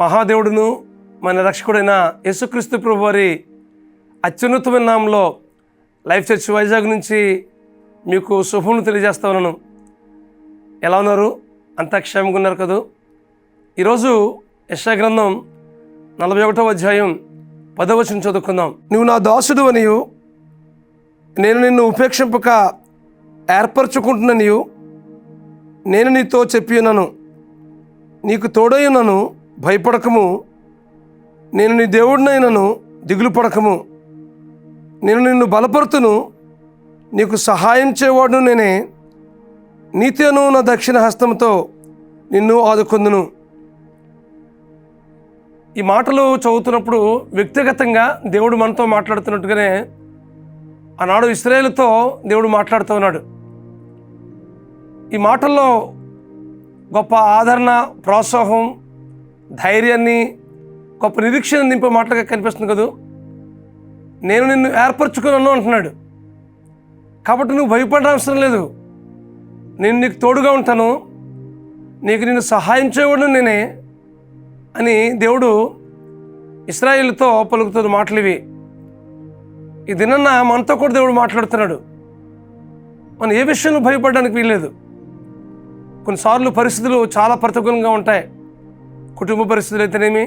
మహాదేవుడును మన రక్షకుడైన యేసుక్రీస్తు ప్రభు వారి అత్యున్నతమైన నామంలో లైఫ్ చర్చ్ వైజాగ్ నుంచి మీకు శుభములు తెలియజేస్తా ఉన్నాను. ఎలా ఉన్నారు? అంతా క్షేమంగా ఉన్నారు కదా? ఈరోజు యెషయా గ్రంథం 41వ అధ్యాయం 10వ వచనం చదువుకుందాం. నువ్వు నా దాసుడు అనియు నేను నిన్ను ఉపేక్షింపక ఏర్పరచుకుంటున్ననియు నేను నీతో చెప్పి ఉన్నాను. నీకు తోడై ఉన్నాను, భయపడకము. నేను నీ దేవుడినైనను, దిగులు పడకము. నేను నిన్ను బలపరుతును, నీకు సహాయం చేయవాడును నేనే. నీతిను నా దక్షిణ హస్తంతో నిన్ను ఆదుకొందును. ఈ మాటలు చదువుతున్నప్పుడు వ్యక్తిగతంగా దేవుడు మనతో మాట్లాడుతున్నట్టుగానే ఆనాడు ఇశ్రాయేలుతో దేవుడు మాట్లాడుతూ ఉన్నాడు. ఈ మాటల్లో గొప్ప ఆదరణ, ప్రోత్సాహం, ధైర్యాన్ని, గొప్ప నిరీక్షణ నింపే మాటలుగా కనిపిస్తుంది కదా. నేను నిన్ను ఏర్పరచుకున్నాను అంటున్నాడు. కాబట్టి నువ్వు భయపడడం అవసరం లేదు. నేను నీకు తోడుగా ఉంటాను, నిన్ను సహాయం చేయవడం నేనే అని దేవుడు ఇశ్రాయేలుతో పలుకుతున్న మాటలు ఇవి. ఈ దినన్న మనతో కూడా దేవుడు మాట్లాడుతున్నాడు. మనం ఏ విషయంలో భయపడడానికి వీల్లేదు. కొన్నిసార్లు పరిస్థితులు చాలా ప్రతికూలంగా ఉంటాయి. కుటుంబ పరిస్థితులు అయితేనేమి,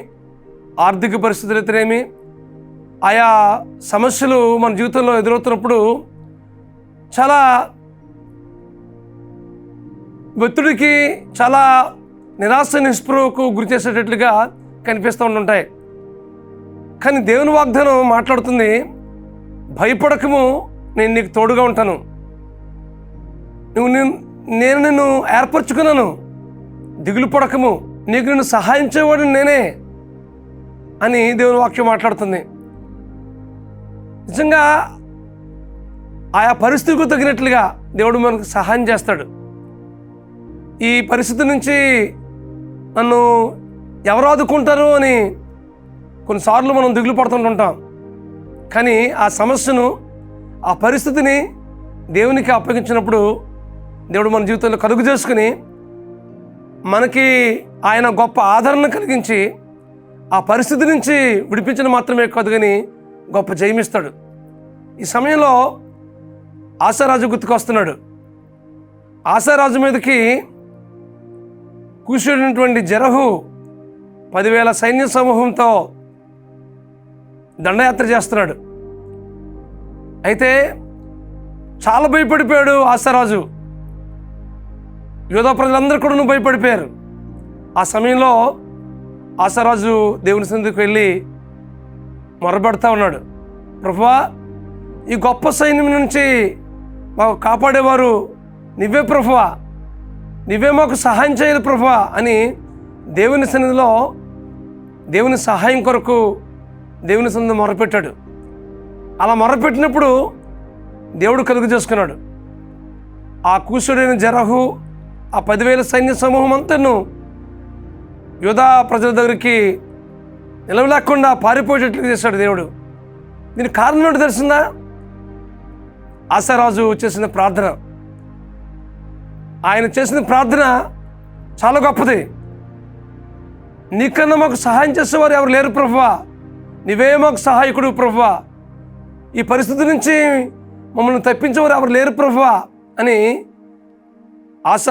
ఆర్థిక పరిస్థితులు అయితేనేమి, ఆయా సమస్యలు మన జీవితంలో ఎదురవుతున్నప్పుడు చాలా ఒత్తిడికి, చాలా నిరాశ నిస్పృహకు గురి చేసేటట్లుగా కనిపిస్తూ ఉంటుంటాయి. కానీ దేవుని వాగ్దానం మాట్లాడుతుంది, భయపడకము, నేను నీకు తోడుగా ఉంటాను. నేను నిన్ను ఏర్పరచుకున్నాను, దిగులు పడకము, నీకు నిన్ను సహాయం చేయవాడు నేనే అని దేవుని వాక్యం మాట్లాడుతుంది. నిజంగా ఆయా పరిస్థితికి తగినట్లుగా దేవుడు మనకు సహాయం చేస్తాడు. ఈ పరిస్థితి నుంచి నన్ను ఎవరు ఆదుకుంటారు అని కొన్నిసార్లు మనం దిగులు పడుతుంటుంటాం. కానీ ఆ సమస్యను, ఆ పరిస్థితిని దేవునికి అప్పగించినప్పుడు దేవుడు మన జీవితంలో కలుగు చేసుకుని మనకి ఆయన గొప్ప ఆదరణ కలిగించి ఆ పరిస్థితి నుంచి విడిపించడం మాత్రమే కాదు కానీ గొప్ప జయమిస్తాడు. ఈ సమయంలో ఆశారాజు గుర్తుకొస్తున్నాడు. ఆశారాజు మీదకి కూర్చున్నటువంటి జెరహు 10,000 సైన్య సమూహంతో దండయాత్ర చేస్తున్నాడు. అయితే చాలా భయపడిపోయాడు ఆశారాజు. యోధా ప్రజలందరూ కూడా భయపడిపోయారు. ఆ సమయంలో ఆశారాజు దేవుని సన్నిధికి వెళ్ళి మొరపెడతా ఉన్నాడు. ప్రభువా, ఈ గొప్ప సైన్యం నుంచి మాకు కాపాడేవారు నువ్వే ప్రభువా, నువ్వే మాకు సహాయం చేయాలి ప్రభువా అని దేవుని సన్నిధిలో దేవుని సహాయం కొరకు దేవుని సన్నిధి మొరపెట్టాడు. అలా మొరపెట్టినప్పుడు దేవుడు కలుగు చేసుకున్నాడు. ఆ కూసుడైన జెరహు, ఆ 10,000 సైన్య సమూహం అంతను యోధా ప్రజల దగ్గరికి నిలవలేకుండా పారిపోయేటట్లు చేశాడు దేవుడు. దీనికి కారణం ఏంటో తెలిసిందా? ఆశారాజు చేసిన ప్రార్థన. ఆయన చేసిన ప్రార్థన చాలా గొప్పది. నీకన్నా మాకు సహాయం చేసేవారు ఎవరు లేరు ప్రభువా, నీవే మాకు సహాయకుడు ప్రభువా, ఈ పరిస్థితి నుంచి మమ్మల్ని తప్పించేవారు ఎవరు లేరు ప్రభువా అని ఆశ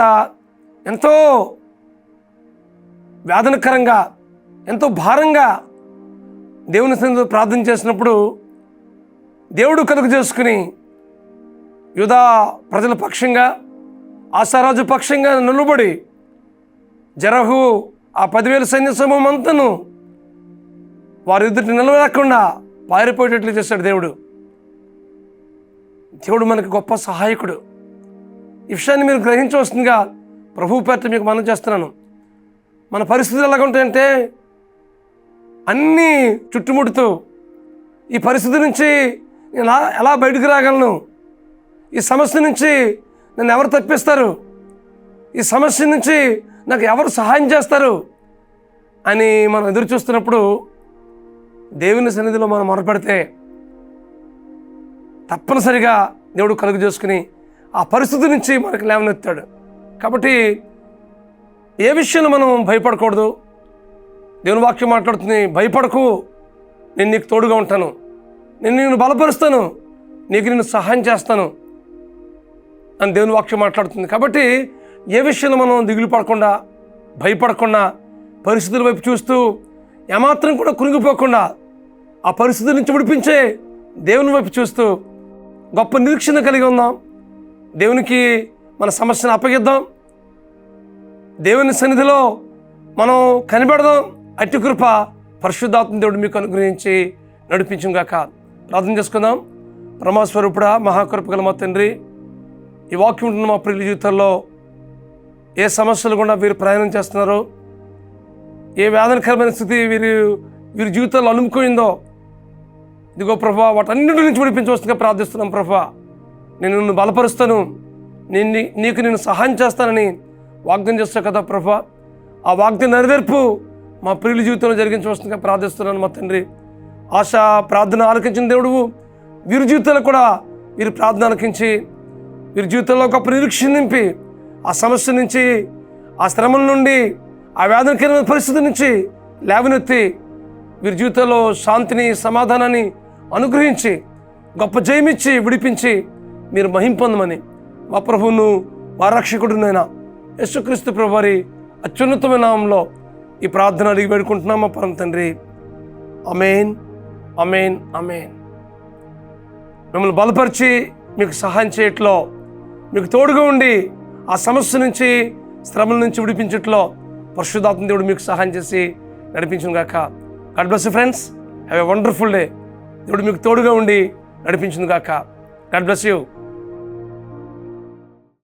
ఎంతో వేదనకరంగా, ఎంతో భారంగా దేవుని సన్నిధిలో ప్రార్థన చేసినప్పుడు దేవుడు కలుగు చేసుకుని యూదా ప్రజల పక్షంగా, ఆశారాజు పక్షంగా నిలబడి జెరహు ఆ 10,000 సైన్య సమూహం అంతను వారి ఎదుటి నిలవలేకుండా పారిపోయేటట్లు చేశాడు దేవుడు. దేవుడు మనకి గొప్ప సహాయకుడు. ఈ విషయాన్ని మీరు గ్రహించవలసిందిగా ప్రభువు పేరిట మీకు మనం చేస్తున్నాను. మన పరిస్థితులు ఎలాగ ఉంటాయంటే, అన్నీ చుట్టుముడుతూ ఈ పరిస్థితి నుంచి నేను ఎలా బయటకు రాగలను, ఈ సమస్య నుంచి నన్ను ఎవరు తప్పిస్తారు, ఈ సమస్య నుంచి నాకు ఎవరు సహాయం చేస్తారు అని మనం ఎదురు చూస్తున్నప్పుడు దేవుని సన్నిధిలో మనం మొరపెడితే తప్పనిసరిగా దేవుడు కలుగు చేసుకుని ఆ పరిస్థితి నుంచి మనకు లేవనెత్తాడు. కాబట్టి ఏ విషయంలో మనం భయపడకూడదు. దేవుని వాక్యం మాట్లాడుతుంది, భయపడకు, నేను నీకు తోడుగా ఉంటాను, నేను నిన్ను బలపరుస్తాను, నేను సహాయం చేస్తాను అని దేవుని వాక్యం మాట్లాడుతుంది. కాబట్టి ఏ విషయంలో మనం దిగులు పడకుండా, భయపడకుండా, పరిస్థితుల వైపు చూస్తూ ఏమాత్రం కూడా కృంగిపోకుండా ఆ పరిస్థితుల నుంచి విడిపించే దేవుని వైపు చూస్తూ గొప్ప నిరీక్షణ కలిగి ఉందాం. దేవునికి మన సమస్యను అప్పగిద్దాం. దేవుని సన్నిధిలో మనం కనిపెడదాం. అట్టి కృప పరిశుద్ధాత్మ దేవుడు మీకు అనుగ్రహించి నడిపించుగాక. ప్రార్థన చేసుకుందాం. పరమస్వరూపుడా, మహాకృప గల మా తండ్రి, ఈ వాక్యం ఉంటున్న మా ప్రియుల జీవితాల్లో ఏ సమస్యలు గుండా వీరు ప్రయాణం చేస్తున్నారో, ఏ వేదనకరమైన స్థితి వీరి జీవితాల్లో అలుముకోయిందో, ఇదిగో ప్రభా, వాటన్నిటి నుంచి విడిపించవలసిందిగా ప్రార్థిస్తున్నాం. ప్రభా, నేను నిన్ను బలపరుస్తాను, నీకు నేను సహాయం చేస్తానని వాగ్దానం చేస్తావు కదా ప్రభా. ఆ వాగ్దానం నెరవేర్పు మా ప్రియుల జీవితంలో జరిగించవలసిందిగా ప్రార్థిస్తున్నాను మా తండ్రి. ఆశ ప్రార్థన ఆలకించిన దేవుడువు, వీరి జీవితాల్లో కూడా వీరి ప్రార్థన ఆలకించి వీరి జీవితంలో గొప్ప నిరీక్షణ నింపి ఆ సమస్య నుంచి, ఆ శ్రమల నుండి, ఆ వేదనకరమైన పరిస్థితి నుంచి లేవనెత్తి వీరి జీవితంలో శాంతిని, సమాధానాన్ని అనుగ్రహించి గొప్ప జయమిచ్చి విడిపించి మీరు మహిమ పొందమని మా ప్రభువును, మా రక్షకుడునైనా యేసుక్రీస్తు ప్రభు వారి అత్యున్నతమైన నామంలో ఈ ప్రార్థన అడిగి వేడుకుంటున్నాం మా పరమ తండ్రి. ఆమేన్, ఆమేన్, ఆమేన్. మిమ్మల్ని బలపరిచి మీకు సహాయం చేయట్లో, మీకు తోడుగా ఉండి ఆ సమస్య నుంచి, శ్రమల నుంచి విడిపించట్లో పరిశుద్ధాత్మ దేవుడు మీకు సహాయం చేసి నడిపించును గాక. God bless you friends. Have a wonderful day. దేవుడు మీకు తోడుగా ఉండి నడిపించును గాక. God bless you.